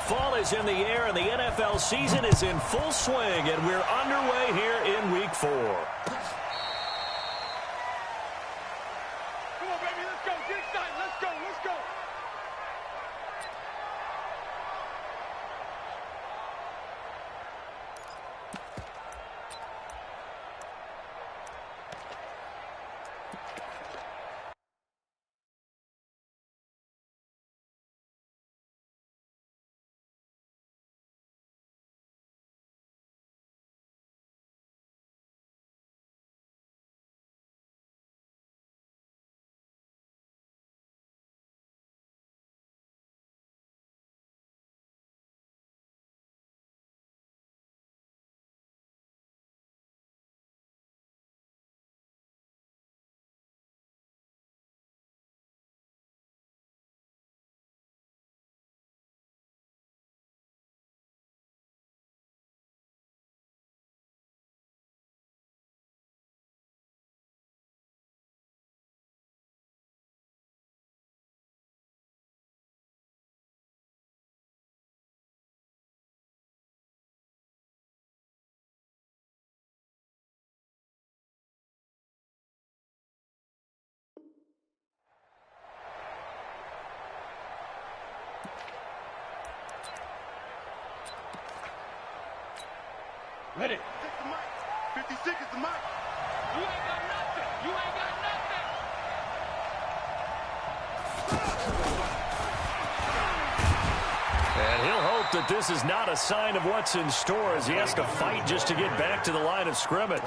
Fall is in the air, and the NFL season is in full swing, and we're underway here in Week 4. Come on, baby, let's go. Get excited. Let's go. Let's go. Ready. Take the mic. 56 is the mic. You ain't got nothing. You ain't got nothing. And he'll hope that this is not a sign of what's in store as he has to fight just to get back to the line of scrimmage.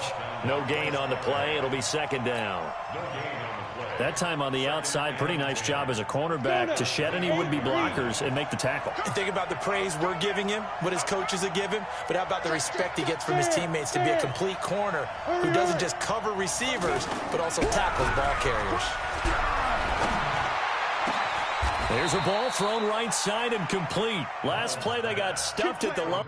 No gain on the play. It'll be second down. That time on the outside, pretty nice job as a cornerback to shed any would-be blockers and make the tackle. And think about the praise we're giving him, what his coaches are giving, but how about the respect he gets from his teammates to be a complete corner who doesn't just cover receivers, but also tackles ball carriers. There's a ball thrown right side and complete. Last play, they got stuffed at the line.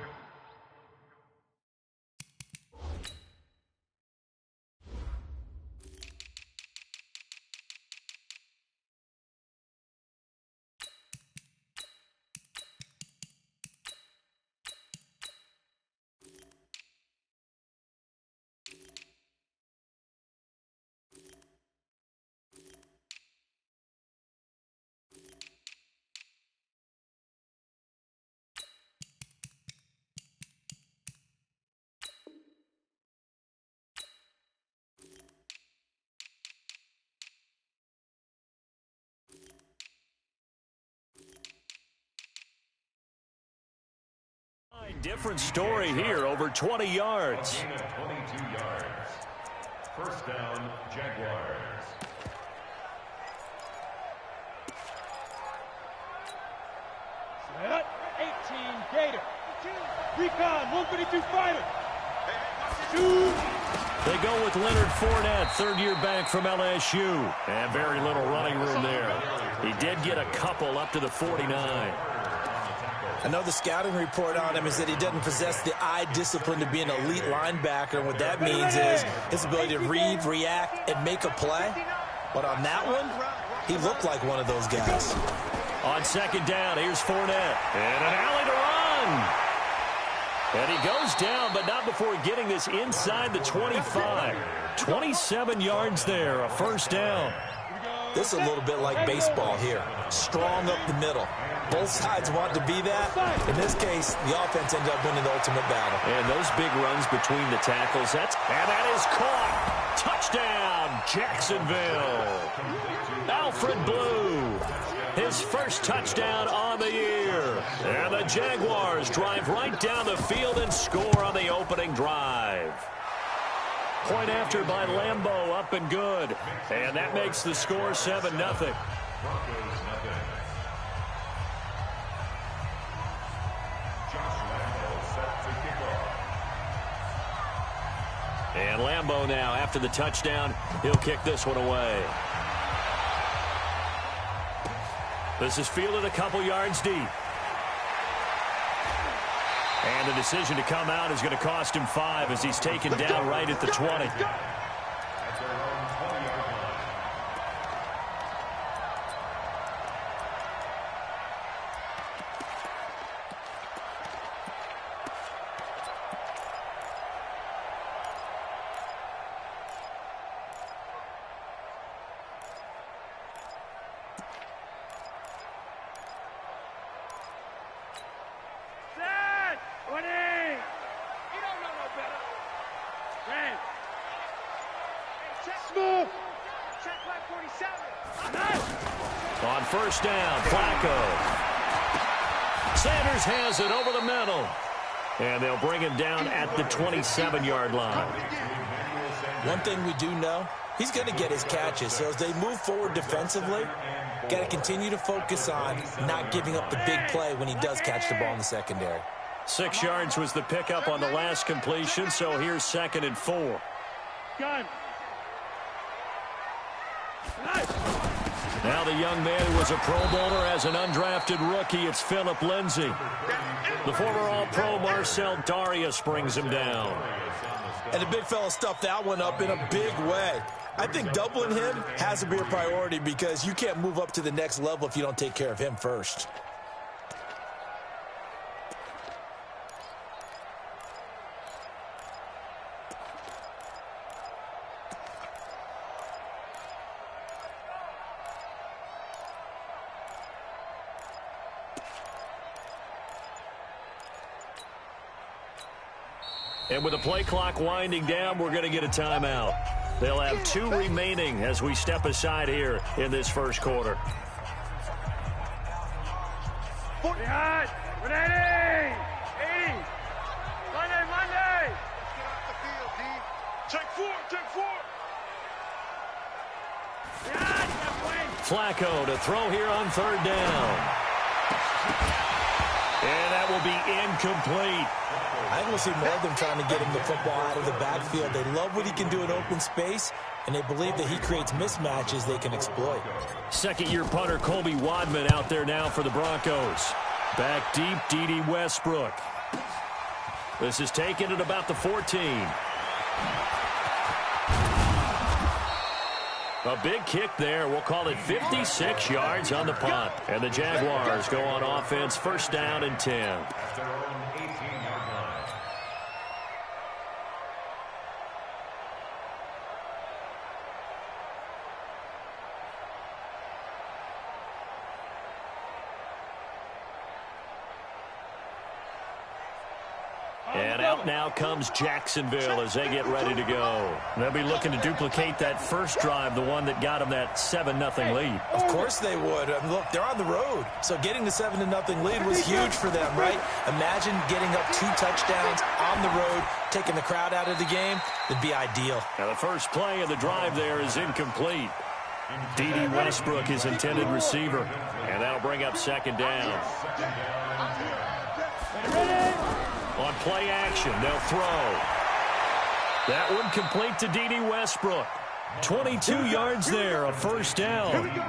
Different story here, over 20 yards. 22 yards. First down, Jaguars. Set. 18 Gator. Recon 152 fighter. Shoot. They go with Leonard Fournette, third-year back from LSU. And very little running room there. He did get a couple up to the 49. I know the scouting report on him is that he doesn't possess the eye discipline to be an elite linebacker, and what that means is his ability to read, react, and make a play. But on that one, he looked like one of those guys. On second down, here's Fournette. And an alley to run. And he goes down, but not before getting this inside the 25. 27 yards there, a first down. This is a little bit like baseball here. Strong up the middle. Both sides want to be that. In this case, the offense ended up winning the ultimate battle. And those big runs between the tackles, and that is caught. Touchdown, Jacksonville. Alfred Blue, his first touchdown on the year. And the Jaguars drive right down the field and score on the opening drive. Point after by Lambeau, up and good. And that makes the score 7-0. And Lambeau now, after the touchdown, he'll kick this one away. This is fielded a couple yards deep. And the decision to come out is going to cost him 5 as he's taken down right at the 20. On first down, Flacco. Sanders has it over the middle. And they'll bring him down at the 27-yard line. One thing we do know, he's going to get his catches. So as they move forward defensively, got to continue to focus on not giving up the big play when he does catch the ball in the secondary. 6 yards was the pickup on the last completion, so here's 2nd and 4. Gun. Now the young man who was a Pro Bowler as an undrafted rookie, it's Phillip Lindsay. The former All-Pro Marcel Darius brings him down. And the big fella stuffed that one up in a big way. I think doubling him has to be a priority because you can't move up to the next level if you don't take care of him first. And with the play clock winding down, we're going to get a timeout. They'll have 2 remaining as we step aside here in this first quarter. Behind. 180. 80. Monday. Get off the field, D. Check 4. Flacco to throw here on 3rd down. And that will be incomplete. I think we'll see more of them trying to get him the football out of the backfield. They love what he can do in open space, and they believe that he creates mismatches they can exploit. Second-year punter Colby Wadman out there now for the Broncos. Back deep, D.D. Westbrook. This is taken at about the 14. A big kick there. We'll call it 56 yards on the punt. And the Jaguars go on offense, 1st down and 10. And out now comes Jacksonville as they get ready to go. They'll be looking to duplicate that first drive, the one that got them that 7-0 lead. Of course they would. I mean, look, they're on the road. So getting the 7-0 lead was huge for them, right? Imagine getting up 2 touchdowns on the road, taking the crowd out of the game. It'd be ideal. Now the first play of the drive there is incomplete. D.D. Westbrook is intended receiver. And that'll bring up 2nd down. On play action, they'll throw. That one complete to D.D. Westbrook. 22 yards there, a 1st down. Here we go.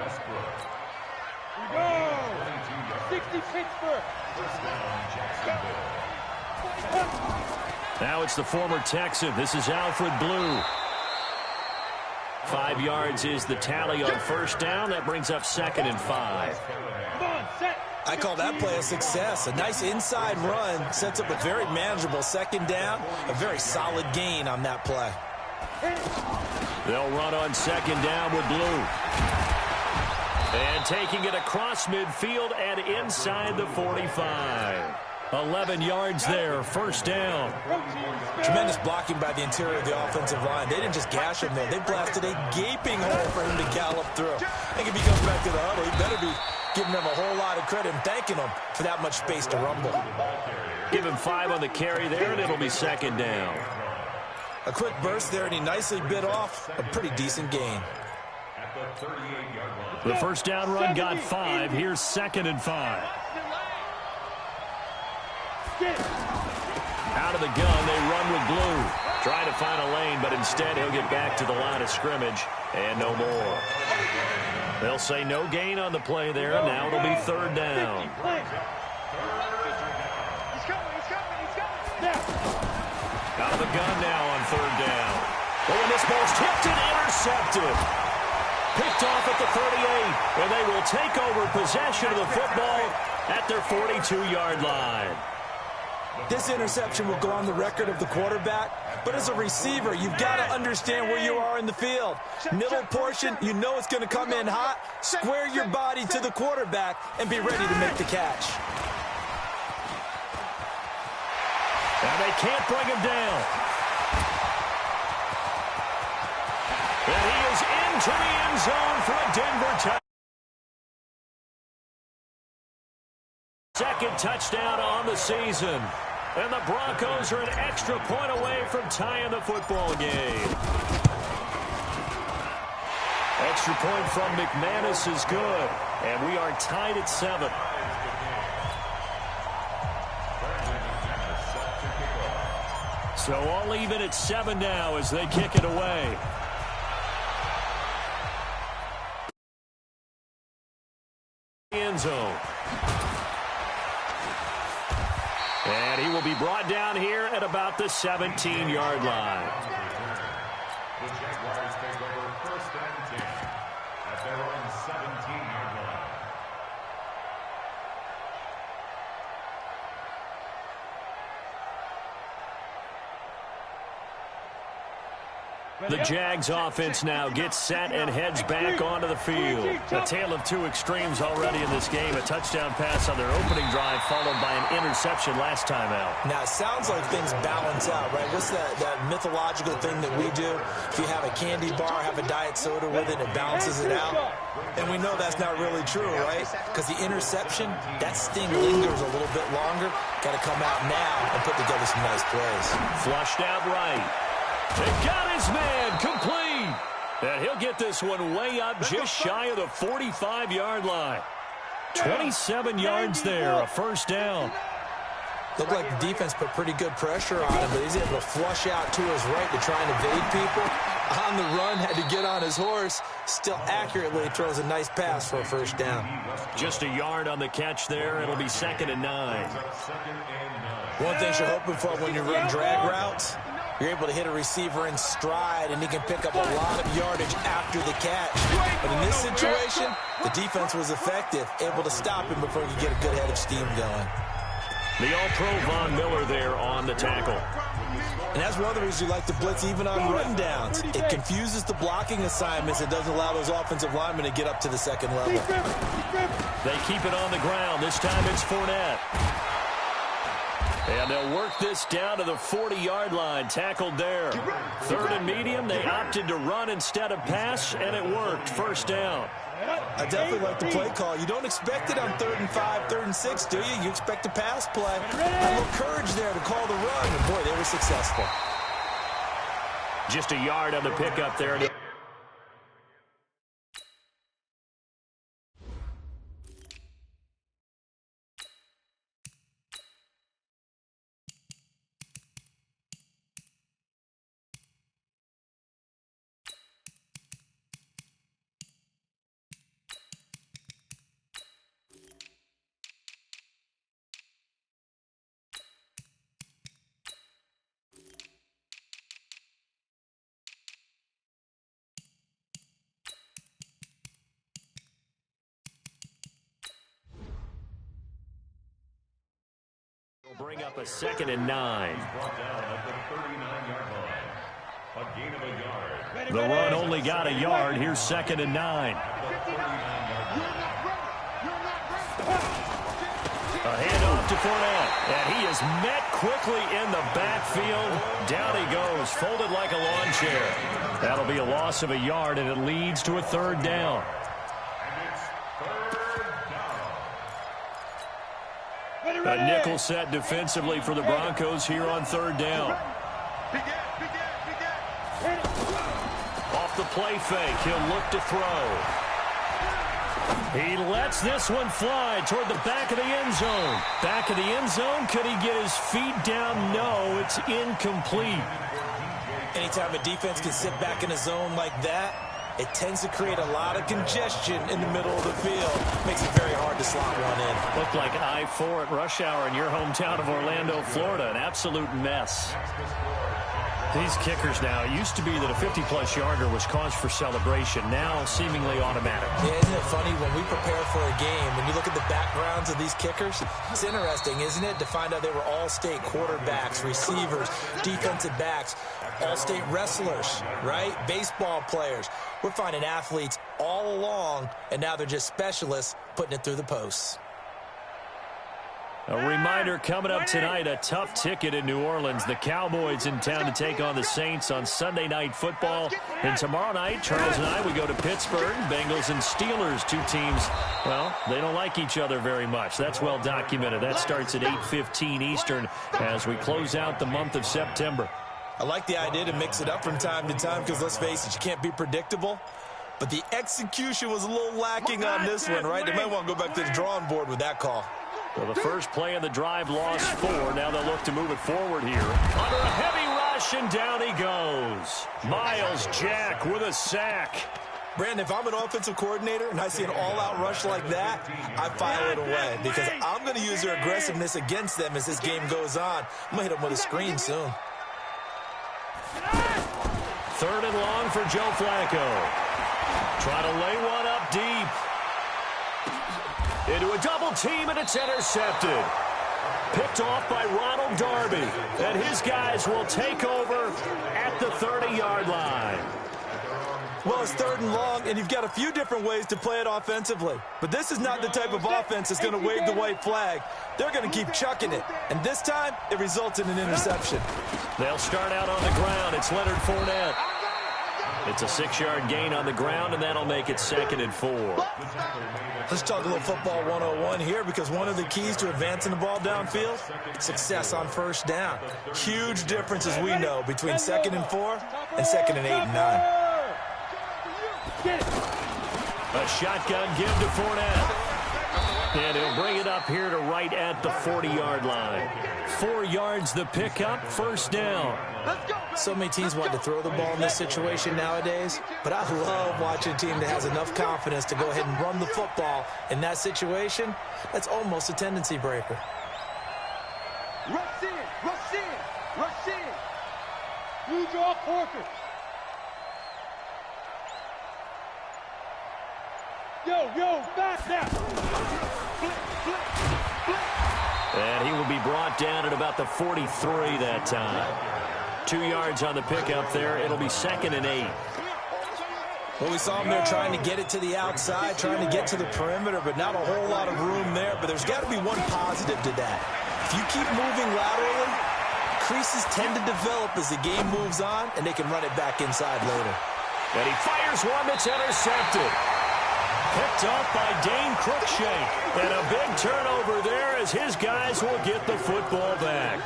60 Pittsburgh. Now it's the former Texan. This is Alfred Blue. 5 yards is the tally on 1st down. That brings up 2nd and 5. Come on, set. I call that play a success. A nice inside run sets up a very manageable 2nd down. A very solid gain on that play. They'll run on 2nd down with Blue. And taking it across midfield and inside the 45. 11 yards there, 1st down. Tremendous blocking by the interior of the offensive line. They didn't just gash him there. They blasted a gaping hole for him to gallop through. I think if he comes back to the huddle, he better be giving them a whole lot of credit and thanking them for that much space to rumble. Give him 5 on the carry there, and it'll be 2nd down. A quick burst there, and he nicely bit off a pretty decent gain. The 1st down run got 5. Here's 2nd and 5. Out of the gun, they run with Blue. Trying to find a lane, but instead he'll get back to the line of scrimmage, and no more. They'll say no gain on the play there. Now it'll be 3rd down. Out of the gun now on 3rd down. Oh, and this ball's tipped and intercepted. Picked off at the 38, and they will take over possession of the football at their 42-yard line. This interception will go on the record of the quarterback, but as a receiver, you've got to understand where you are in the field. Middle portion, you know it's going to come in hot. Square your body to the quarterback and be ready to make the catch. And they can't bring him down. And he is into the end zone for a Denver touchdown. Second touchdown on the season. And the Broncos are an extra point away from tying the football game. Extra point from McManus is good. And we are tied at 7. So all even at 7 now as they kick it away. End zone. And he will be brought down here at about the 17-yard line. The Jaguars take over first and 10 at their own 17-yard line. The Jags offense now gets set and heads back onto the field. A tale of two extremes already in this game. A touchdown pass on their opening drive followed by an interception last time out. Now, it sounds like things balance out, right? What's that mythological thing that we do? If you have a candy bar, have a diet soda with it, it balances it out. And we know that's not really true, right? Because the interception, that sting lingers a little bit longer. Got to come out now and put together some nice plays. Flushed out right. They got his man complete. And he'll get this one way up just shy of the 45-yard line. 27 yards there, a first down. Looked like the defense put pretty good pressure on him, but he's able to flush out to his right to try and evade people. On the run, had to get on his horse. Still accurately throws a nice pass for a first down. Just a yard on the catch there. It'll be 2nd and 9. One thing you're hoping for when you run drag routes, you're able to hit a receiver in stride, and he can pick up a lot of yardage after the catch. But in this situation, the defense was effective, able to stop him before he could get a good head of steam going. The All-Pro Von Miller there on the tackle. And that's one of the reasons you like to blitz even on rundowns. It confuses the blocking assignments. It doesn't allow those offensive linemen to get up to the second level. They keep it on the ground. This time it's Fournette. And they'll work this down to the 40-yard line, tackled there. 3rd and medium, they opted to run instead of pass, and it worked. First down. I definitely like the play call. You don't expect it on 3rd and 5, 3rd and 6, do you? You expect a pass play. A little courage there to call the run, and boy, they were successful. Just a yard on the pickup there. Bring up a 2nd and 9. The run only got a yard. Here's 2nd and 9. A handoff to Fournette. And he is met quickly in the backfield. Down he goes, folded like a lawn chair. That'll be a loss of a yard, and it leads to a 3rd down. A nickel set defensively for the Broncos here on 3rd down. Off the play fake, he'll look to throw. He lets this one fly toward the back of the end zone. Back of the end zone, could he get his feet down? No, it's incomplete. Anytime a defense can sit back in a zone like that, it tends to create a lot of congestion in the middle of the field. Makes it very hard to slot one in. Looked like I-4 at rush hour in your hometown of Orlando, Florida. An absolute mess. These kickers now, it used to be that a 50-plus yarder was cause for celebration. Now, seemingly automatic. Yeah, isn't it funny when we prepare for a game, when you look at the backgrounds of these kickers, it's interesting, isn't it, to find out they were all-state quarterbacks, receivers, defensive backs, all-state wrestlers, right? Baseball players. We're finding athletes all along, and now they're just specialists putting it through the posts. A reminder coming up tonight, a tough ticket in New Orleans. The Cowboys in town to take on the Saints on Sunday Night Football. And tomorrow night, Charles and I, we go to Pittsburgh. Bengals and Steelers, two teams, well, they don't like each other very much. That's well documented. That starts at 8:15 Eastern as we close out the month of September. I like the idea to mix it up from time to time because, let's face it, you can't be predictable. But the execution was a little lacking on this one, right? They might want to go back to the drawing board with that call. Well, the first play of the drive lost 4. Now they'll look to move it forward here. Under a heavy rush, and down he goes. Miles Jack with a sack. Brandon, if I'm an offensive coordinator and I see an all-out rush like that, I file it away because I'm going to use their aggressiveness against them as this game goes on. I'm going to hit them with a screen soon. 3rd and long for Joe Flacco. Try to lay one up deep. Into a double team, and it's intercepted. Picked off by Ronald Darby. And his guys will take over at the 30-yard line. Well, it's 3rd and long, and you've got a few different ways to play it offensively. But this is not the type of offense that's going to wave the white flag. They're going to keep chucking it. And this time, it results in an interception. They'll start out on the ground. It's Leonard Fournette. It's a 6-yard gain on the ground, and that'll make it 2nd and 4. Let's talk a little football 101 here because one of the keys to advancing the ball downfield, success on 1st down. Huge difference, as we know, between 2nd and 4 and 2nd and 8 and 9. A shotgun give to Fournette. And he'll bring it up here to right at the 40-yard line. 4 yards the pickup, 1st down. So many teams want to throw the ball in this situation nowadays, but I love watching a team that has enough confidence to go ahead and run the football in that situation. That's almost a tendency breaker. Rush in, rush in, rush in. Use your focus. Yo, back now. And he will be brought down at about the 43 that time. 2 yards on the pickup there. It'll be 2nd and 8. Well, we saw him there trying to get it to the outside, trying to get to the perimeter, but not a whole lot of room there. But there's got to be one positive to that. If you keep moving laterally, creases tend to develop as the game moves on, and they can run it back inside later. And he fires one that's intercepted. Picked off by Dane Cruikshank. And a big turnover there as his guys will get the football back.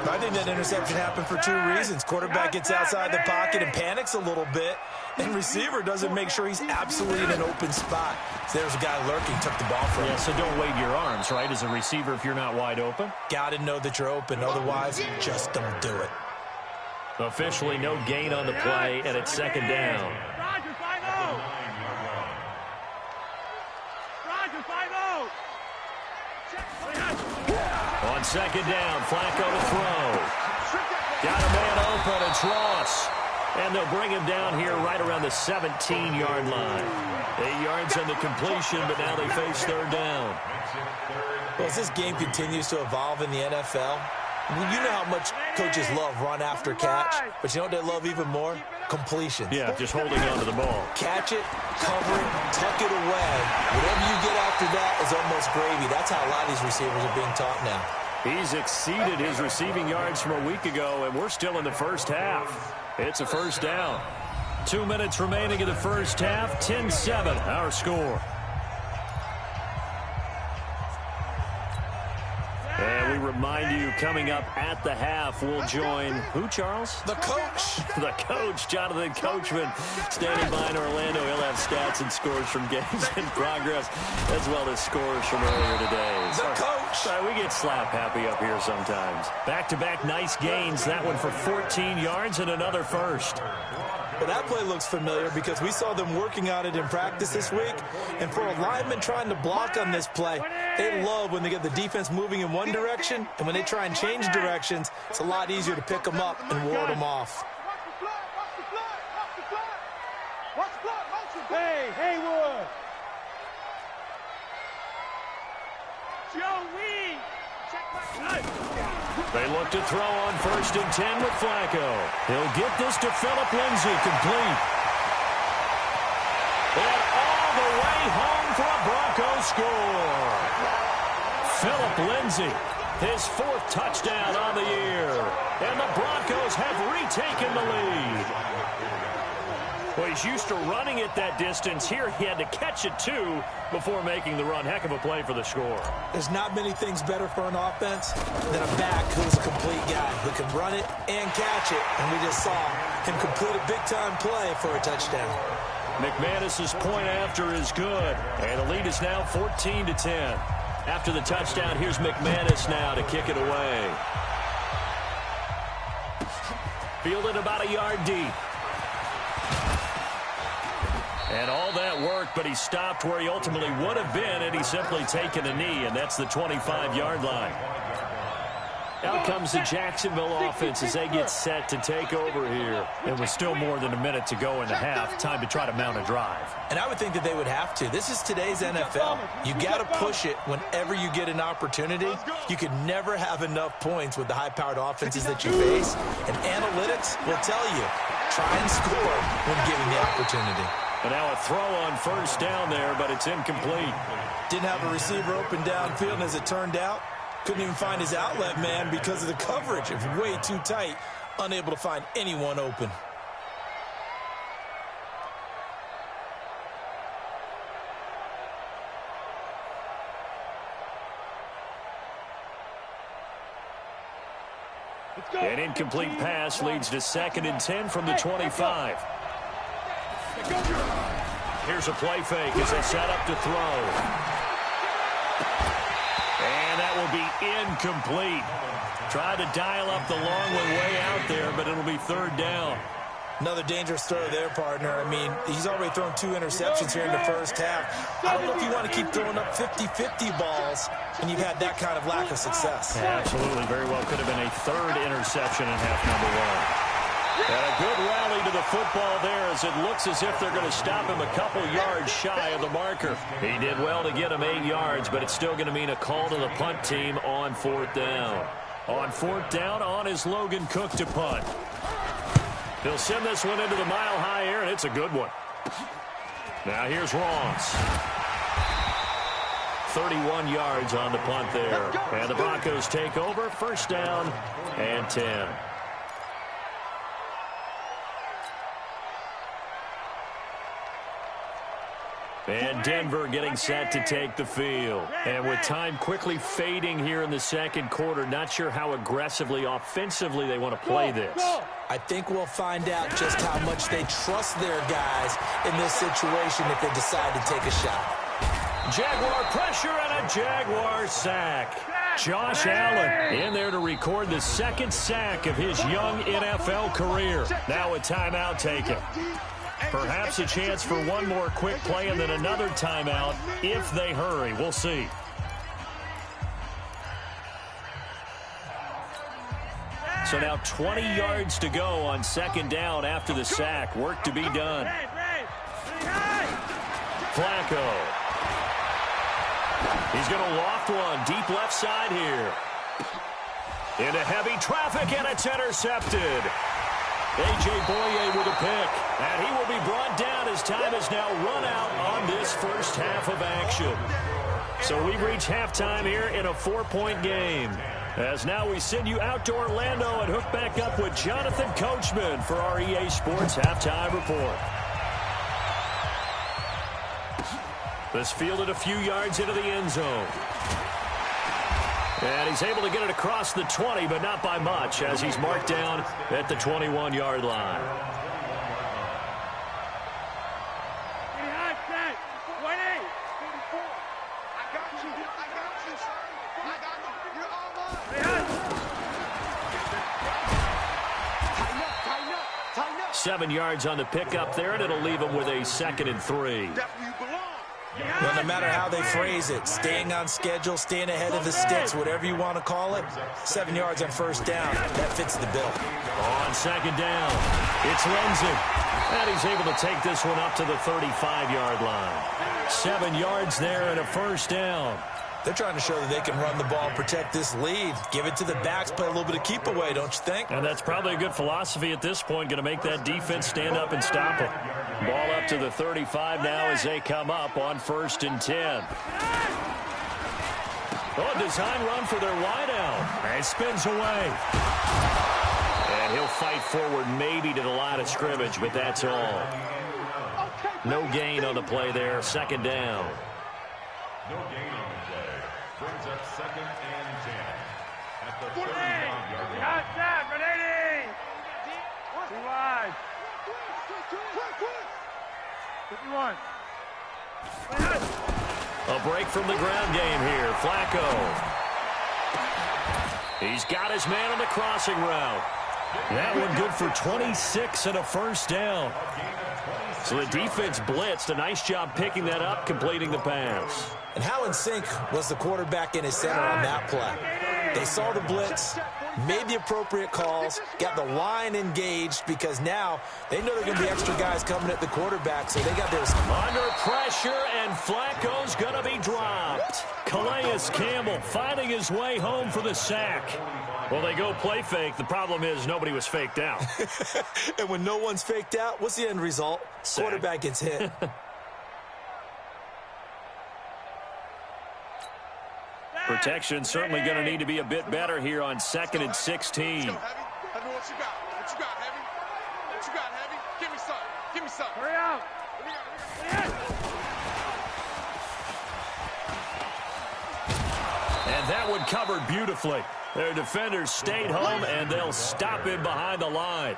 I think that interception happened for 2 reasons. Quarterback gets outside the pocket and panics a little bit, and receiver doesn't make sure he's absolutely in an open spot. So there's a guy lurking, took the ball from him. Yeah, so don't wave your arms, right, as a receiver if you're not wide open. Got to know that you're open, otherwise just don't do it. Officially no gain on the play, and it's 2nd down. On 2nd down, Flacco to throw. Got a man open, it's Ross. And they'll bring him down here right around the 17-yard line. 8 yards on the completion, but now they face 3rd down. Well, as this game continues to evolve in the NFL, you know how much coaches love run after catch, but you know what they love even more? Completions. Yeah, just holding on to the ball. Catch it, cover it, tuck it away. Whatever you get after that is almost gravy. That's how a lot of these receivers are being taught now. He's exceeded his receiving yards from a week ago, and we're still in the 1st half. It's a 1st down. 2 minutes remaining in the 1st half. 10-7, our score. And we remind you, coming up at the half, we'll join who, Charles? The coach. The coach, Jonathan Coachman, standing by in Orlando. He'll have stats and scores from games in progress, as well as scores from earlier today. The coach. Sorry, we get slap happy up here sometimes. Back-to-back nice gains. That one for 14 yards and another 1st. Well, that play looks familiar because we saw them working on it in practice this week. And for a lineman trying to block on this play, they love when they get the defense moving in one direction. And when they try and change directions, it's a lot easier to pick them up and ward them off. Hey, Haywood. Joey. They look to throw on 1st and 10 with Flacco. He'll get this to Phillip Lindsay, complete. And all the way home for a Broncos score. Phillip Lindsay, his 4th touchdown on the year. And the Broncos have retaken the lead. Well, he's used to running it that distance. Here he had to catch it, too, before making the run. Heck of a play for the score. There's not many things better for an offense than a back who's a complete guy who can run it and catch it. And we just saw him complete a big-time play for a touchdown. McManus's point after is good. And the lead is now 14-10. After the touchdown, here's McManus now to kick it away. Fielded about a yard deep. And all that worked, but he stopped where he ultimately would have been had he simply taken a knee, and that's the 25-yard line. Out comes the Jacksonville offense as they get set to take over here. It was still more than a minute to go in the half. Time to try to mount a drive. And I would think that they would have to. This is today's NFL. You got to push it whenever you get an opportunity. You can never have enough points with the high-powered offenses that you face. And analytics will tell you, try and score when given the opportunity. And now a throw on first down there, but it's incomplete. Didn't have a receiver open downfield, and as it turned out, couldn't even find his outlet man because of the coverage. It was way too tight, unable to find anyone open. An incomplete pass leads to 2nd and 10 from the 25. Here's a play fake as they set up to throw. And that will be incomplete. Tried to dial up the long one way out there, but it'll be 3rd down. Another dangerous throw there, partner. I mean, he's already thrown 2 interceptions here in the first half. I don't know if you want to keep throwing up 50-50 balls when you've had that kind of lack of success. Yeah, absolutely. Very well could have been a 3rd interception in half number 1. And a good rally to the football there as it looks as if they're going to stop him a couple yards shy of the marker. He did well to get him 8 yards, but it's still going to mean a call to the punt team on 4th down. On 4th down, on is Logan Cook to punt. He'll send this one into the mile-high air, and it's a good one. Now here's Ross. 31 yards on the punt there. And the Broncos take over, 1st down and 10. And Denver getting set to take the field. And with time quickly fading here in the 2nd quarter, not sure how aggressively, offensively they want to play this. I think we'll find out just how much they trust their guys in this situation if they decide to take a shot. Jaguar pressure and a Jaguar sack. Josh Allen in there to record the 2nd sack of his young NFL career. Now a timeout taken. Perhaps a chance for one more quick play and then another timeout if they hurry. We'll see. So now 20 yards to go on 2nd down after the sack. Work to be done. Flacco. He's going to loft one deep left side here. Into heavy traffic, and it's intercepted. A.J. Boye with a pick, and he will be brought down as time is now run out on this first half of action. So we've reached halftime here in a 4-point game. As now we send you out to Orlando and hook back up with Jonathan Coachman for our EA Sports Halftime Report. This fielded a few yards into the end zone. And he's able to get it across the 20, but not by much, as he's marked down at the 21-yard line. Tighten up. 7 yards on the pickup there, and it'll leave him with a 2nd and 3. Well, no matter how they phrase it, staying on schedule, staying ahead of the sticks, whatever you want to call it, 7 yards on 1st down, that fits the bill. On 2nd down, it's Lindsay. And he's able to take this one up to the 35-yard line. 7 yards there and a 1st down. They're trying to show that they can run the ball, protect this lead. Give it to the backs, play a little bit of keep away, don't you think? And that's probably a good philosophy at this point, going to make that defense stand up and stop them. Ball up to the 35 now as they come up on 1st and 10. Oh, a design run for their wideout. And spins away. And he'll fight forward maybe to the line of scrimmage, but that's all. No gain on the play there. Second down. No gain on the play. Brings up 2nd and 10. At the 35-yard line. Outside, Renee! Too wide. 51. A break from the ground game here. Flacco. He's got his man on the crossing route. That one good for 26 and a first down. So the defense blitzed. A nice job picking that up, completing the pass. And how in sync was the quarterback and his center on that play? They saw the blitz, made the appropriate calls, got the line engaged because now they know there are going to be extra guys coming at the quarterback, so they got theirs. Under pressure, and Flacco's going to be dropped. Calais Campbell finding his way home for the sack. Well, they go play fake. The problem is nobody was faked out. And when no one's faked out, what's the end result? Sack. Quarterback gets hit. Protection certainly going to need to be a bit better here on 2nd and 16. Heavy, what you got? What you got, Heavy? What you got, Heavy? Give me some. Give me some. Hurry up. And that one covered beautifully. Their defenders stayed home, and they'll stop him behind the line.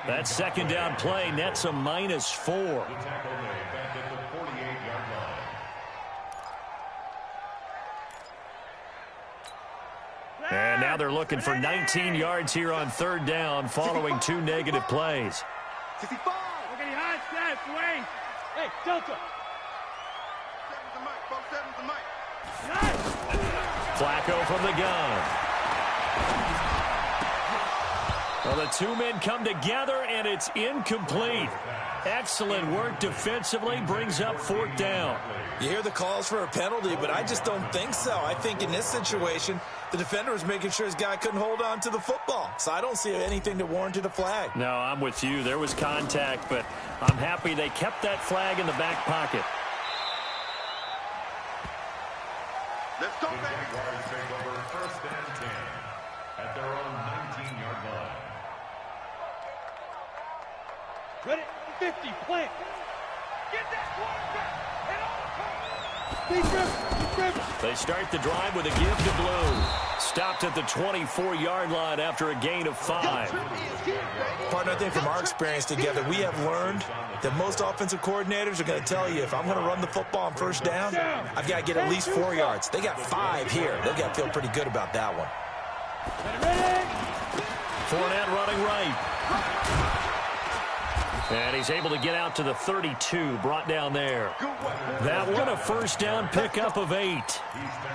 That second down play nets a -4. The tackle made back at the 48-yard line. And now they're looking for 19 yards here on 3rd down following 2 negative plays. 65. Look at the high stats, Wayne. Hey, Delta. 7's the mic, folks. 7's the mic. Flacco from the gun. Well, the two men come together, and it's incomplete. Excellent work defensively, brings up 4th down. You hear the calls for a penalty, but I just don't think so. I think in this situation, the defender was making sure his guy couldn't hold on to the football. So I don't see anything that warranted a flag. No, I'm with you. There was contact, but I'm happy they kept that flag in the back pocket. Let's go, The baby. Jaguars take over 1st and 10 at their own 19-yard line. Ready? 50, plant. Get that quarterback. They start the drive with a give to Blue. Stopped at the 24-yard line after a gain of 5. Partner, I think from our experience together, we have learned that most offensive coordinators are going to tell you, if I'm going to run the football on 1st down, I've got to get at least 4 yards. They got 5 here. They've got to feel pretty good about that one. Fournette running right. And he's able to get out to the 32, brought down there. That one a 1st down pickup of 8.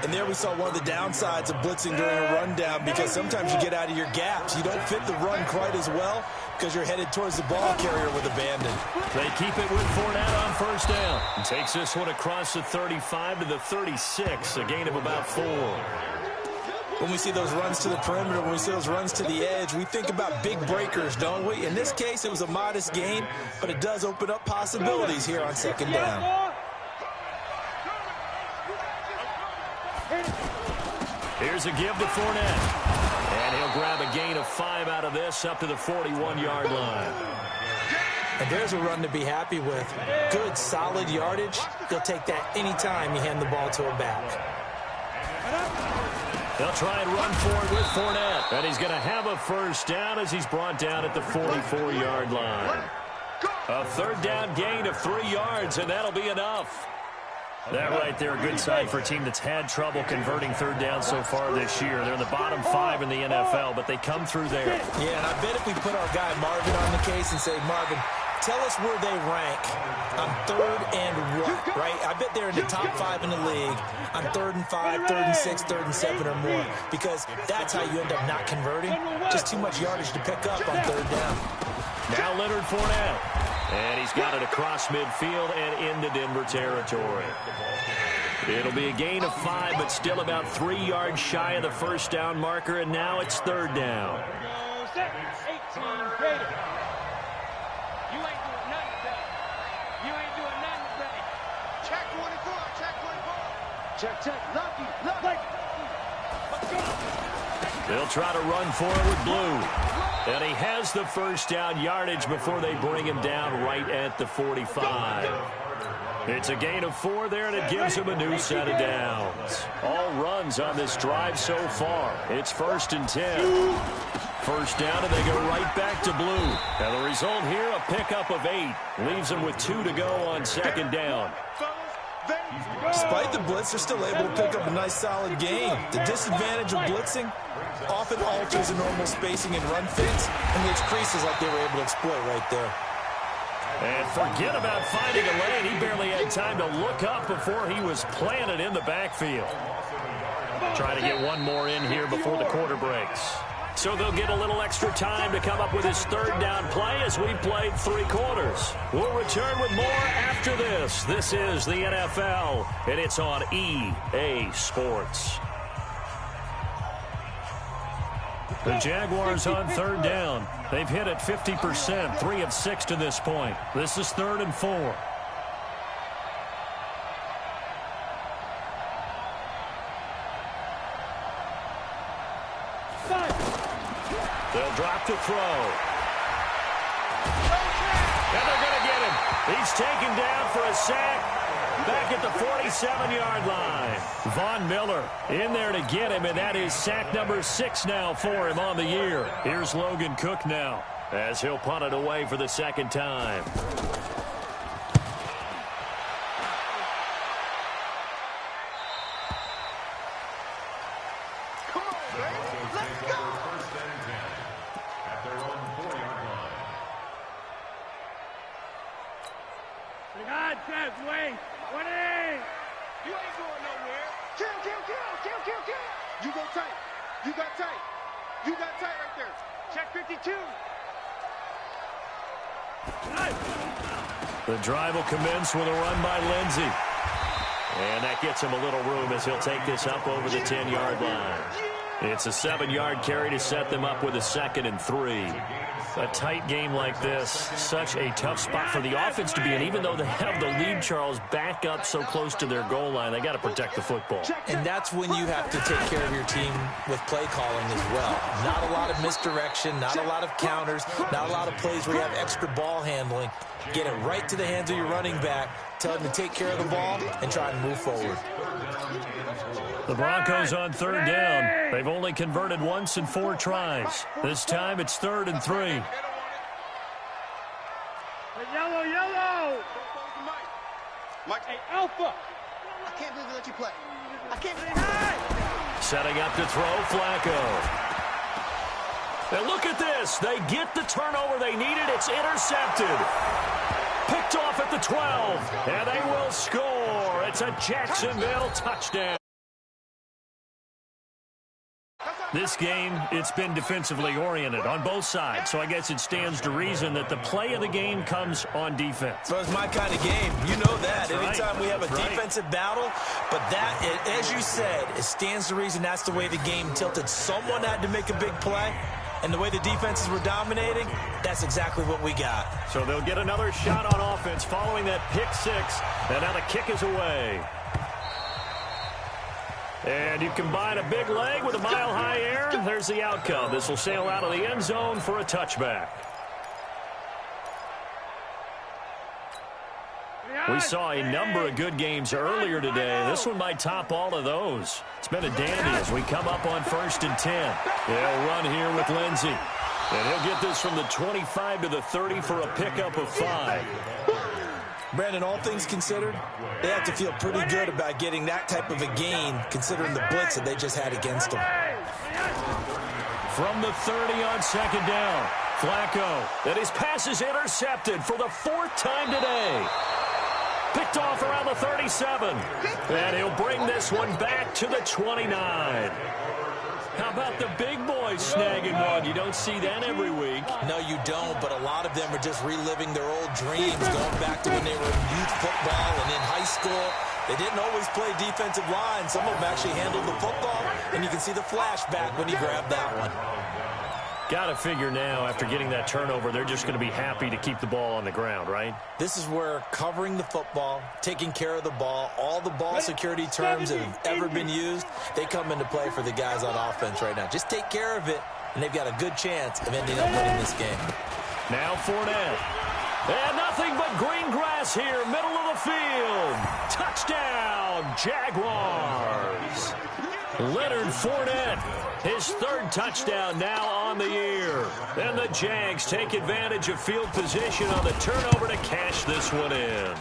And there we saw one of the downsides of blitzing during a rundown, because sometimes you get out of your gaps. You don't fit the run quite as well because you're headed towards the ball carrier with abandon. They keep it with Fournette on 1st down. And takes this one across the 35 to the 36, a gain of about 4. When we see those runs to the perimeter, when we see those runs to the edge, we think about big breakers, don't we? In this case, it was a modest gain, but it does open up possibilities here on 2nd down. Here's a give to Fournette. And he'll grab a gain of 5 out of this up to the 41-yard line. And there's a run to be happy with. Good, solid yardage. He'll take that anytime you hand the ball to a back. They'll try and run for it with Fournette. And he's going to have a 1st down as he's brought down at the 44-yard line. A 3rd down gain of 3 yards, and that'll be enough. That right there, a good sign for a team that's had trouble converting 3rd down so far this year. They're in the bottom 5 in the NFL, but they come through there. Yeah, and I bet if we put our guy Marvin on the case and say, Marvin, tell us where they rank on 3rd and what, right? I bet they're in the top 5 in the league on 3rd and 5, 3rd and 6, 3rd and 7 or more, because that's how you end up not converting. Just too much yardage to pick up on 3rd down. Now Leonard Fournette. And he's got it across midfield and into Denver territory. It'll be a gain of 5, but still about 3 yards shy of the 1st down marker, and now it's 3rd down. 18 greater. You ain't doing nothing today. You ain't doing nothing today. Check 24, check 24. Check, lucky. They'll try to run for it with Blue. And he has the first down yardage before they bring him down right at the 45. It's a gain of 4 there, and it gives him a new set of downs. All runs on this drive so far. It's 1st and 10. First down, and they go right back to Blue. And the result here, a pickup of 8. Leaves them with 2 to go on 2nd down. Despite the blitz, they're still able to pick up a nice, solid gain. The disadvantage of blitzing often alters the normal spacing and run fits, and leaves creases like they were able to exploit right there. And forget about finding a lane. He barely had time to look up before he was planted in the backfield. Trying to get one more in here before the quarter breaks. So they'll get a little extra time to come up with his 3rd down play as we've played 3 quarters. We'll return with more after this. This is the NFL, and it's on EA Sports. The Jaguars on 3rd down. They've hit it 50%, 3 of 6 to this point. This is 3rd and 4. They'll drop to throw. And they're going to get him. He's taken down for a sack. Back at the 47-yard line. Von Miller in there to get him, and that is sack number 6 now for him on the year. Here's Logan Cook now as he'll punt it away for the 2nd time. Come on, man. Let's go. First and 10 at their own 4-yard line. God, Jeff, wait. 20. You ain't going nowhere. Kill. You go tight. You got tight. You got tight right there. Check 52. The drive will commence with a run by Lindsey. And that gets him a little room as he'll take this up over the 10-yard line. It's a 7-yard carry to set them up with a 2nd and 3. A tight game like this, such a tough spot for the offense to be in. Even though they have the lead, Charles, back up so close to their goal line, they got to protect the football. And that's when you have to take care of your team with play calling as well. Not a lot of misdirection, not a lot of counters, not a lot of plays where you have extra ball handling. Get it right to the hands of your running back, tell him to take care of the ball, and try and move forward. The Broncos on 3rd down. They've only converted once in 4 tries. This time it's 3rd and 3. Yellow. Mike. Hey, Alpha. I can't believe they let you play. I can't believe Setting up to throw, Flacco. And look at this. They get the turnover they needed. It's intercepted. Picked off at the 12. And they will score. It's a Jacksonville touchdown. This game, it's been defensively oriented on both sides, so I guess it stands to reason that the play of the game comes on defense. So it's my kind of game. You know that. That's Anytime right. we have a That's right. defensive battle, but that, as you said, it stands to reason that's the way the game tilted. Someone had to make a big play, and the way the defenses were dominating, that's exactly what we got. So they'll get another shot on offense following that pick 6, and now the kick is away. And you combine a big leg with a mile-high air, and there's the outcome. This will sail out of the end zone for a touchback. We saw a number of good games earlier today. This one might top all of those. It's been a dandy as we come up on 1st and 10. They'll run here with Lindsey. And he'll get this from the 25 to the 30 for a pickup of 5. Brandon, all things considered, they have to feel pretty good about getting that type of a gain, considering the blitz that they just had against them. From the 30 on 2nd down, Flacco. And his pass is intercepted for the 4th time today. Picked off around the 37. And he'll bring this one back to the 29. How about the big boys snagging one? You don't see that every week. No, you don't, but a lot of them are just reliving their old dreams, going back to when they were in youth football and in high school. They didn't always play defensive line. Some of them actually handled the football, and you can see the flashback when he grabbed that one. Got to figure now, after getting that turnover, they're just going to be happy to keep the ball on the ground, right? This is where covering the football, taking care of the ball, all the ball security terms that have ever been used, they come into play for the guys on offense right now. Just take care of it, and they've got a good chance of ending up winning this game. Now Fournette. And nothing but green grass here, middle of the field. Touchdown, Jaguars. Leonard Fournette, his third touchdown now on the year. And the Jags take advantage of field position on the turnover to cash this one in.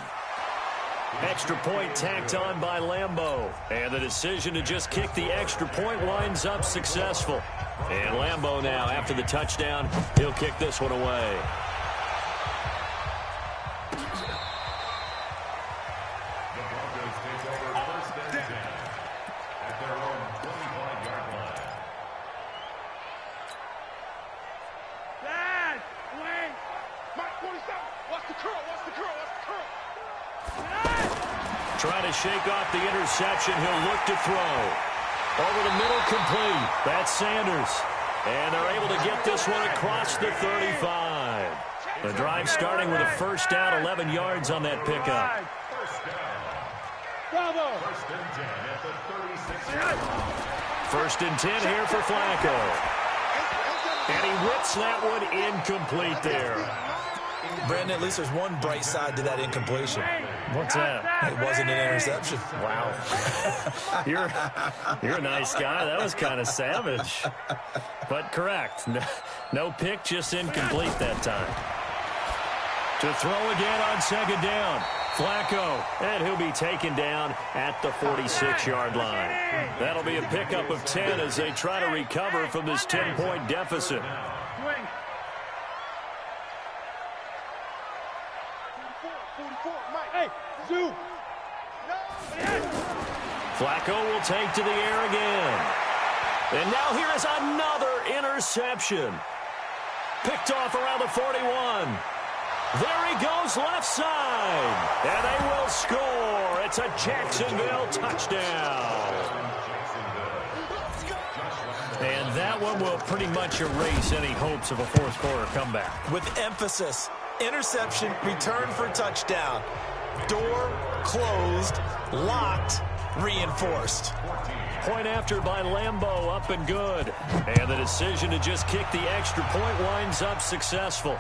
Extra point tacked on by Lambeau. And the decision to just kick the extra point winds up successful. And Lambeau now, after the touchdown, he'll kick this one away. Trying to shake off the interception. He'll look to throw. Over the middle, complete. That's Sanders. And they're able to get this one across the 35. The drive starting with a first down, 11 yards on that pickup. First and 10 here for Flacco. And he whips that one incomplete there. Brandon, at least there's one bright side to that incompletion. What's that? It wasn't an interception. Wow. You're a nice guy. That was kind of savage. But correct. No pick, just incomplete that time. To throw again on second down. Flacco. And he'll be taken down at the 46-yard line. That'll be a pickup of 10 as they try to recover from this 10-point deficit. Flacco will take to the air again. And now here is another interception. Picked off around the 41. There he goes left side. And they will score. It's a Jacksonville touchdown. And that one will pretty much erase any hopes of a fourth quarter comeback. With emphasis, interception, return for touchdown. Door closed, locked, reinforced. Point after by Lambeau, up and good. And the decision to just kick the extra point winds up successful.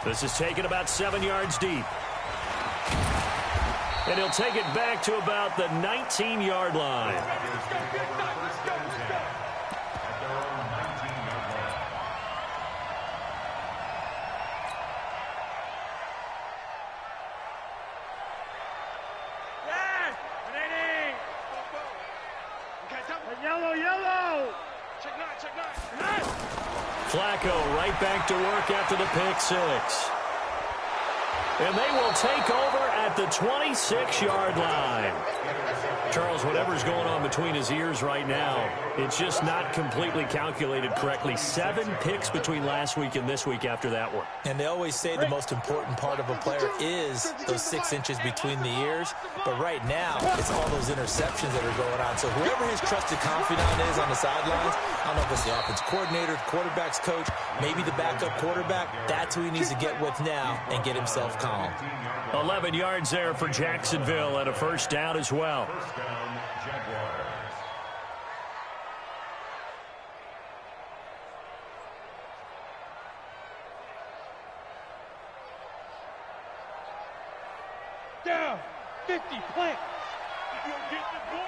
This is taken about 7 yards deep. And he'll take it back to about the 19-yard line. Flacco right back to work after the pick six. And they will take over at the 26-yard line. Charles, whatever's going on between his ears right now, it's just not completely calculated correctly. 7 picks between last week and this week after that one. And they always say the most important part of a player is those 6 inches between the ears. But right now, it's all those interceptions that are going on. So whoever his trusted confidant is on the sidelines, I don't know if it's the offense coordinator, the quarterback's coach, maybe the backup quarterback, that's who he needs to get with now and get himself calm. 11 yards there for Jacksonville and a first down as well. Down, 50, plant. You gonna get this boy?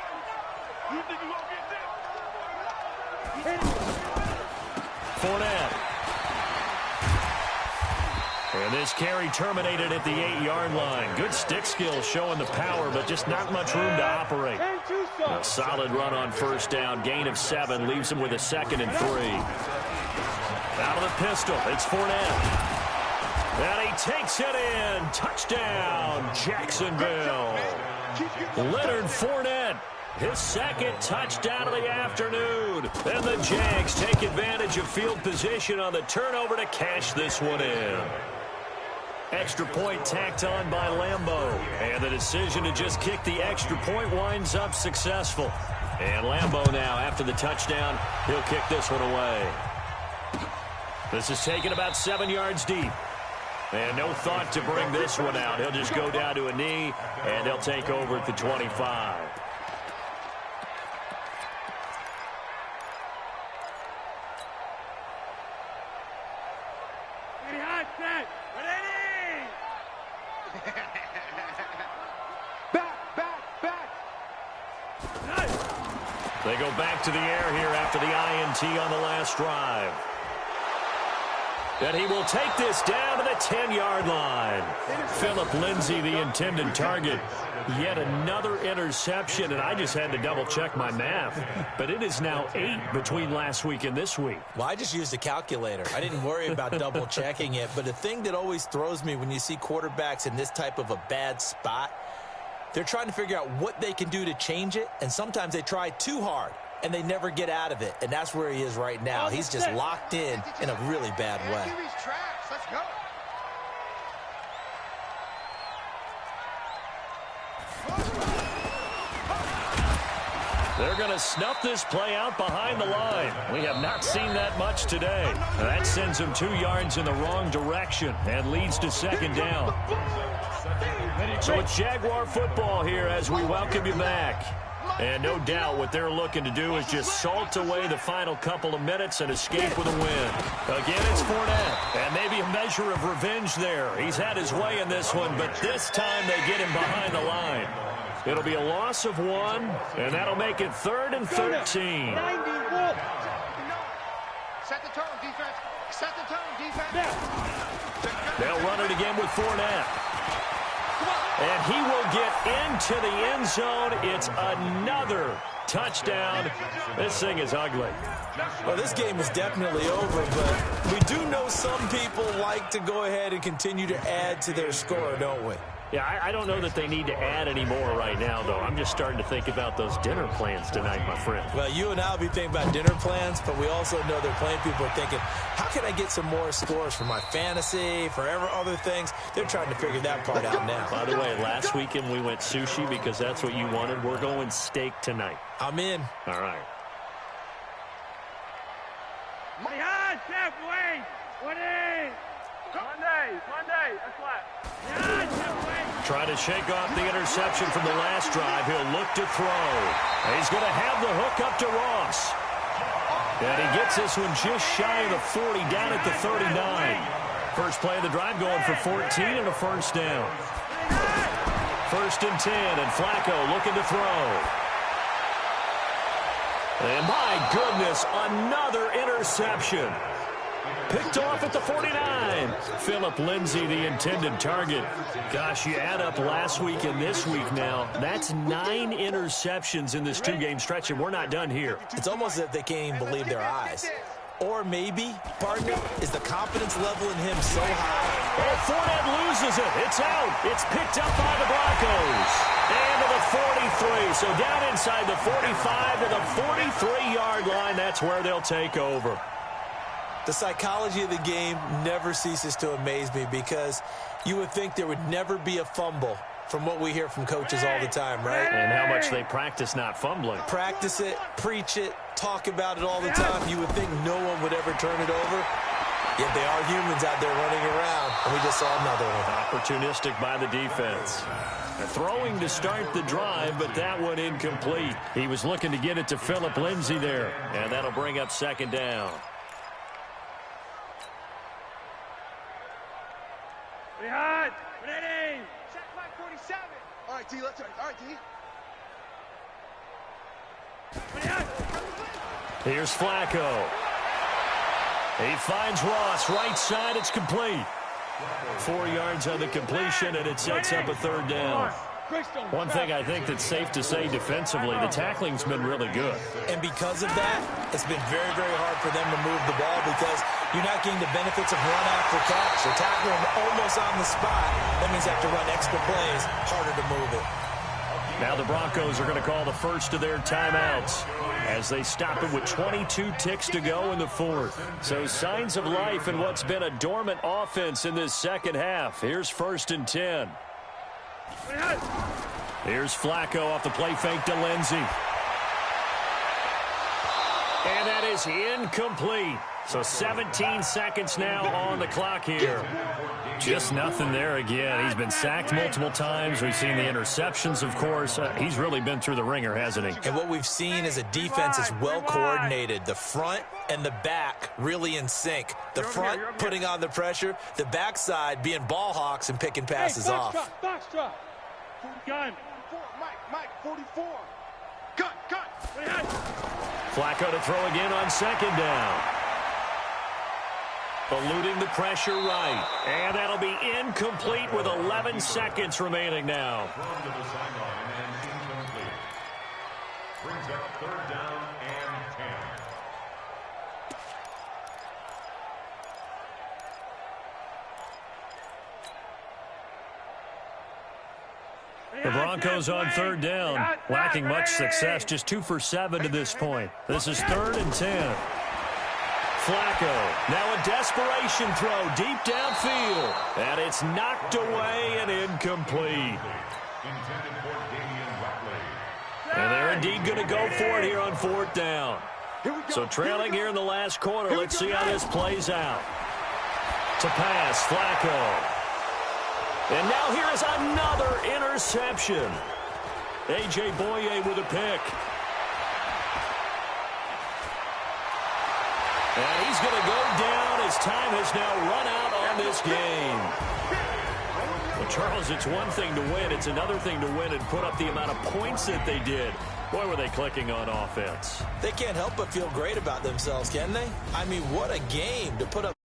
You think you gonna get this? Fournette. And this carry terminated at the 8-yard line. Good stick skills showing the power, but just not much room to operate. A solid run on first down. Gain of 7 leaves him with a 2nd and 3. Out of the pistol, it's Fournette. And he takes it in. Touchdown, Jacksonville. Leonard Fournette, his 2nd touchdown of the afternoon. And the Jags take advantage of field position on the turnover to cash this one in. Extra point tacked on by Lambeau. And the decision to just kick the extra point winds up successful. And Lambeau now, after the touchdown, he'll kick this one away. This is taken about 7 yards deep. And no thought to bring this one out. He'll just go down to a knee, and they'll take over at the 25. They go back to the air here after the INT on the last drive. And he will take this down to the 10-yard line. Philip Lindsay, the intended target. Yet another interception, and I just had to double-check my math. But it is now 8 between last week and this week. Well, I just used a calculator. I didn't worry about double-checking it. But the thing that always throws me when you see quarterbacks in this type of a bad spot, they're trying to figure out what they can do to change it, and sometimes they try too hard, and they never get out of it. And that's where he is right now. He's just locked in a really bad way. Let's go. They're going to snuff this play out behind the line. We have not seen that much today. That sends him 2 yards in the wrong direction and leads to second down. So it's Jaguar football here as we welcome you back. And no doubt what they're looking to do is just salt away the final couple of minutes and escape with a win. Again, it's Fournette, and maybe a measure of revenge there. He's had his way in this one, but this time they get him behind the line. It'll be a loss of 1, and that'll make it 3rd and 13. Set the tone, defense. Set the tone, defense. They'll run it again with Fournette. And he will get into the end zone. It's another touchdown. This thing is ugly. Well, this game is definitely over, but we do know some people like to go ahead and continue to add to their score, don't we? Yeah, I don't know that they need to add any more right now, though. I'm just starting to think about those dinner plans tonight, my friend. Well, you and I will be thinking about dinner plans, but we also know they're playing people are thinking, how can I get some more scores for my fantasy, for other things? They're trying to figure that part out now. By the way, last weekend we went sushi because that's what you wanted. We're going steak tonight. I'm in. All right. Monday, that's flat. Trying to shake off the interception from the last drive. He'll look to throw. He's going to have the hook up to Ross. And he gets this one just shy of the 40, down at the 39. First play of the drive going for 14 and a first down. 1st and 10, and Flacco looking to throw. And my goodness, another interception. Picked off at the 49. Philip Lindsay, the intended target. Gosh, you add up last week and this week now. That's 9 interceptions in this 2-game stretch, and we're not done here. It's almost as if they can't even believe their eyes. Or maybe, partner, is the confidence level in him so high? Oh, Fournette loses it. It's out. It's picked up by the Broncos. And to the 43. So down inside the 45 to the 43-yard line. That's where they'll take over. The psychology of the game never ceases to amaze me because you would think there would never be a fumble from what we hear from coaches all the time, right? And how much they practice not fumbling. Practice it, preach it, talk about it all the time. You would think no one would ever turn it over. Yet they are humans out there running around, and we just saw another one. Opportunistic by the defense. Throwing to start the drive, but that one incomplete. He was looking to get it to Philip Lindsay there, and that'll bring up second down. Behind, ready. Set my 47. All right, D, let's go. All right, D. Here's Flacco. He finds Ross, right side, it's complete. 4 yards on the completion, and it sets up a 3rd down. One thing I think that's safe to say defensively, the tackling's been really good. And because of that, it's been very, very hard for them to move the ball because you're not getting the benefits of run after catch. They're tackling almost on the spot. That means they have to run extra plays, harder to move it. Now the Broncos are going to call the first of their timeouts as they stop it with 22 ticks to go in the 4th. So signs of life in what's been a dormant offense in this second half. Here's 1st and 10. Here's Flacco off the play fake to Lindsay. And that is incomplete. So 17 seconds now on the clock here. Just nothing there again. He's been sacked multiple times. We've seen the interceptions, of course. He's really been through the ringer, hasn't he? And what we've seen is a defense that's well coordinated. The front and the back really in sync. The front putting on the pressure, the backside being ball hawks and picking passes off. Box drop. Gun. Mike, 44. Cut. Flacco to throw again on second down. Eluding the pressure right. And that'll be incomplete with 11 seconds remaining now. Thrown to the sideline and incomplete. Brings up third down and 10. The Broncos on third down, lacking much success, just 2 for 7 to this point. This is 3rd and 10. Flacco, now a desperation throw deep downfield, and it's knocked away and incomplete. Intended for Damian Buckley. And they're indeed going to go for it here on 4th down. So trailing here in the last quarter, let's see how this plays out. To pass, Flacco. And now here is another interception. A.J. Boye with a pick. And he's going to go down as time has now run out on this game. Well, Charles, it's one thing to win. It's another thing to win and put up the amount of points that they did. Boy, were they clicking on offense. They can't help but feel great about themselves, can they? I mean, what a game to put up.